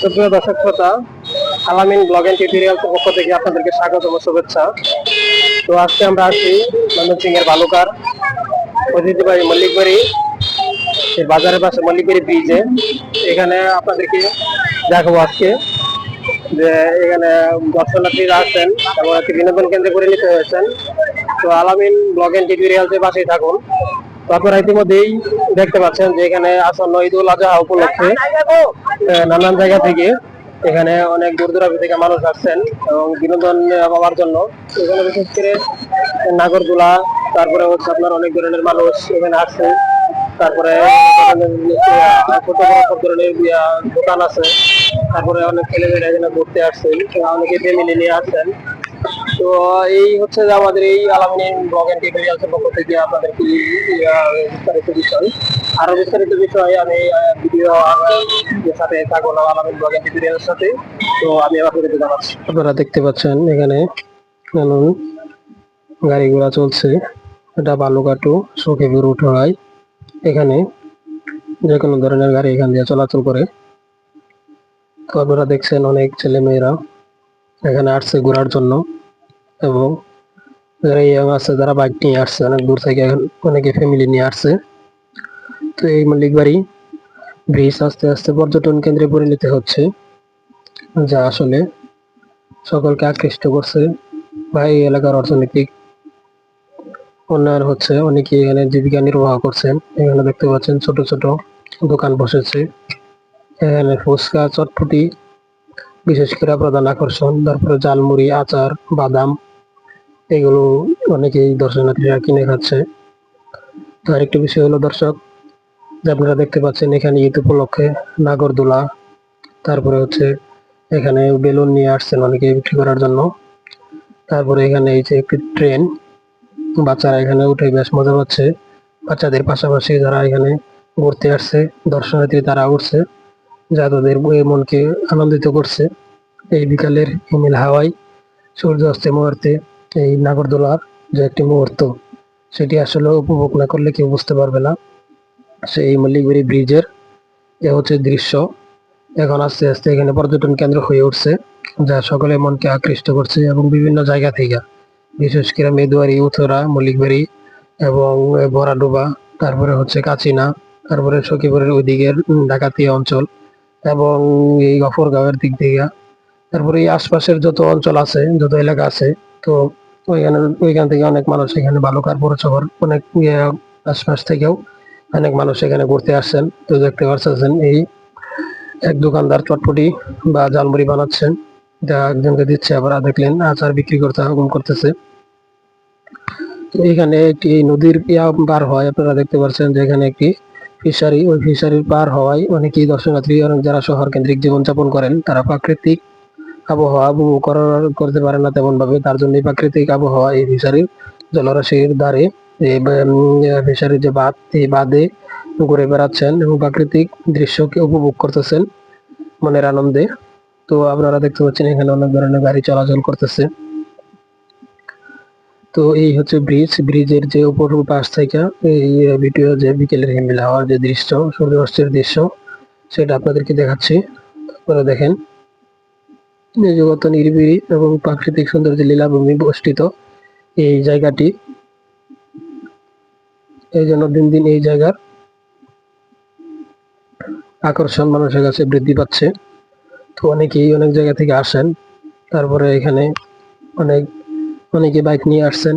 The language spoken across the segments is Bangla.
সুপ্রিয় দর্শক শ্রোতা, আলামিন ব্লগ এন্ড টিউটোরিয়ালস পক্ষ থেকে আপনাদেরকে স্বাগত ও শুভেচ্ছা। তো আজকে আমরা আছি ময়মনসিংহ এর বালুকার ঐতিহ্যবাহী মল্লিকবাড়ি বাজারের পাশে মল্লিকবাড়ি ব্রিজে। এখানে আপনাদেরকে দেখাবো আজকে যে এখানে দর্শনার্থীরা আছেন এবং একটি বিনোদন কেন্দ্রে পরিণত হয়েছেন। তো আলামিন ব্লগ এন্ড টিউটোরিয়ালস এর পাশেই থাকুন। তো আপনারা ইতিমধ্যেই দেখতে পাচ্ছেন যে এখানে আসন্ন ঈদুল আজহা উপলক্ষে নানান জায়গা থেকে এখানে অনেক দূর দূরান্ত থেকে মানুষ আসছেন এবং বিনোদন পাওয়ার জন্য। এখানে বিশেষ করে নাগরদোলা, তারপরে হচ্ছে আপনার অনেক ধরনের মানুষ এখানে আসছে। তারপরে ছোট বড় সব ধরনের দোকান আছে। তারপরে অনেক ছেলেমেয়েরা এখানে ঘুরতে আসছেন, অনেকে ফ্যামিলি নিয়ে আসছেন। তো এই হচ্ছে যে আমাদের এই আলামিন ব্লগ এন্ড টিউটোরিয়ালস এর পক্ষ থেকে আপনাদেরকে বিস্তারিত বিষয়, আরো বিস্তারিত বিষয় আমি ভিডিও সাথে থাকবো না আলামিন ব্লগ এন্ড টিউটোরিয়ালস সাথে। তো আমি আপনাদেরকে জানাচ্ছি, আপনারা দেখতে পাচ্ছেন এখানে নানান গাড়ি ঘোড়া চলছে। এটা বালুঘাটু সখীপুর উঠোড়ায়। এখানে যে কোনো ধরনের গাড়ি এখান দিয়ে চলাচল করে। তো আপনারা দেখছেন অনেক ছেলে মেয়েরা এখানে আসছে ঘোরার জন্য এবং যারা ইয়াং আছে যারা বাইক নিয়ে আসছে অনেক দূর থেকে, অনেকে ফ্যামিলি নিয়ে আসছে। তো এই মল্লিকবাড়ি ব্রিজ আস্তে আস্তে পর্যটন কেন্দ্রে পরিণত হচ্ছে, যা আসলে সকলকে আকৃষ্ট করছে বা এই এলাকার অর্থনৈতিক উন্নয়ন হচ্ছে। অনেকে এখানে জীবিকা নির্বাহ করছেন। এখানে দেখতে পাচ্ছেন ছোট ছোট দোকান বসেছে। এখানে ফুচকা, চটপটি বিশেষ করে প্রধান আকর্ষণ। তারপরে ঝালমুড়ি, আচার, বাদাম এগুলো অনেকেই দর্শনার্থীরা কিনে খাচ্ছে। তো আরেকটি বিষয় হলো দর্শক, যে আপনারা দেখতে পাচ্ছেন এখানে ঈদ উপলক্ষে নাগরদোলা, তারপরে হচ্ছে এখানে বেলুন নিয়ে আসছেন অনেকে বিক্রি করার জন্য। তারপরে এখানে এই যে একটি ট্রেন, বাচ্চারা এখানে উঠে বেশ মজা পাচ্ছে। বাচ্চাদের পাশাপাশি যারা এখানে ঘুরতে আসছে দর্শনার্থী তারা উঠছে, যা তাদের মনকে আনন্দিত করছে। এই বিকালের হিমেল হাওয়ায় সূর্যাস্তের মুহূর্তে এই নাগরদোলার যে একটি মুহূর্ত, সেটি আসলে উপভোগ না করলে কেউ বুঝতে পারবে না। সেই মল্লিকবাড়ি ব্রিজের এ হচ্ছে দৃশ্য। এখন আস্তে আস্তে এখানে পর্যটন কেন্দ্র হয়ে উঠছে, যা সকলে মনকে আকৃষ্ট করছে এবং বিভিন্ন জায়গা থেকে, বিশেষ করে মেদুয়ারি, উথরা, মল্লিকবাড়ি এবং বড়াডোবা, তারপরে হচ্ছে কাচিনা, তারপরে সখীপুরের ওইদিকের ডাকাতি অঞ্চল এবং এই গফরগাঁওয়ের দিক থেকে, তারপরে এই আশপাশের যত অঞ্চল আছে, যত এলাকা আছে, তো ওইখান থেকে অনেক মানুষ এখানে বালুকার পৌরসভার অনেক আশপাশ থেকেও অনেক মানুষ এখানে ঘুরতে আসছেন। তো দেখতে পাচ্ছেন এই এক দোকানদার চটপটি বা ঝালমুড়ি বানাচ্ছেন, যা একজনকে দিচ্ছে, আবার দেখলেন আচার বিক্রি করতে হুকুম করতেছে। এখানে একটি নদীর পার হয়, আপনারা দেখতে পাচ্ছেন যে এখানে একটি ফিশারি, ওই ফিশারির পার হওয়ায় অনেকেই দর্শনার্থী, অনেক যারা শহর কেন্দ্রিক জীবনযাপন করেন তারা প্রাকৃতিক আবহাওয়া উপভোগ করতে পারে না তেমন ভাবে। তার জন্য প্রাকৃতিক আবহাওয়া এই ফিশারির জলরাশির ধারে ফিশারির যে বাঁধ, এই বাঁধে ঘুরে বেড়াচ্ছেন এবং প্রাকৃতিক দৃশ্যকে উপভোগ করতেছেন মনের আনন্দে। তো আপনারা দেখতে পাচ্ছেন এখানে অনেক ধরনের গাড়ি চলাচল করতেছে। তো এই হচ্ছে ব্রিজের যে উপর পাশ থেকে এই ভিডিও যে বিকেলের হিমেল হাওয়ার যে দৃশ্য, সূর্যাস্তের দৃশ্য, সেটা আপনাদেরকে দেখাচ্ছি। আপনারা দেখেন জগত নিরিবিলি এবং প্রাকৃতিক সৌন্দর্যে লীলাভূমি বষ্টিত এই জায়গাটি। এই জন্য দিন দিন এই জায়গার আকর্ষণ মানুষের কাছে বৃদ্ধি পাচ্ছে। তো অনেকেই অনেক জায়গা থেকে আসেন। তারপরে এখানে অনেকে বাইক নিয়ে আসছেন।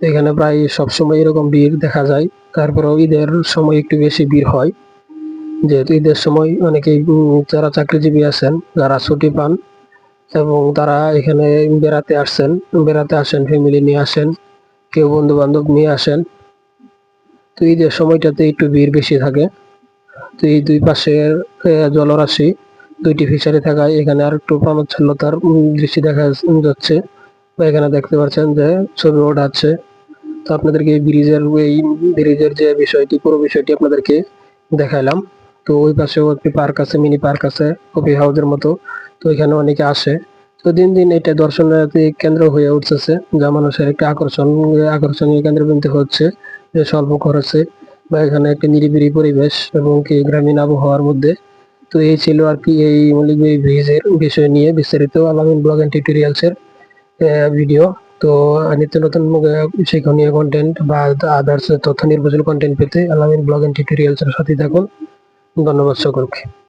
এখানে প্রায় সবসময় এরকম ভিড় দেখা যায়। তারপরেও ঈদের সময় একটু বেশি ভিড় হয়, যেহেতু ঈদের সময় অনেকেই যারা চাকরিজীবী আছেন, যারা ছুটি পান এবং তারা এখানে বেড়াতে আসেন, ফ্যামিলি নিয়ে আসেন, কেউ বন্ধু বান্ধব নিয়ে আসেন। তো ঈদের সময়টাতে একটু ভিড় বেশি থাকে। তো এই দুই পাশের জলরাশি, দুইটি ফিশারি থাকায় এখানে আর একটু প্রাণোচ্ছলতার দৃষ্টি দেখা যাচ্ছে। বা এখানে দেখতে পাচ্ছেন যে ছবি ওঠাচ্ছে। তো আপনাদেরকে এই ব্রিজের যে বিষয়টি, পুরো বিষয়টি আপনাদেরকে দেখাইলাম। তো ওই পাশেও একটি পার্ক আছে, মিনি পার্ক আছে, কফি হাউসের মতো। তো এখানে অনেকে আসে। তো দিন দিন এটা দর্শনার্থী কেন্দ্র হয়ে উঠতেছে, যা মানুষের একটা আকর্ষণীয় কেন্দ্রবিন্দু হচ্ছে, যে স্বল্প খরচে বা এখানে একটা নিরিবিলি পরিবেশ এবং কি গ্রামীণ আবহাওয়ার মধ্যে। তো এই ছিল আর কি এই মল্লিকবাড়ি ব্রিজের বিষয় নিয়ে বিস্তারিত আলামিন ব্লগ এন্ড টিউটোরিয়ালস এর ভিডিও। তো নিত্য নতুন শিক্ষণীয় কন্টেন্ট বা আদার্স তথ্য নির্ভরশীল কন্টেন্ট পেতে আলামিন ব্লগ এন্ড টিউটোরিয়ালস এর সাথে থাকুন। ধন্যবাদ সকলকে।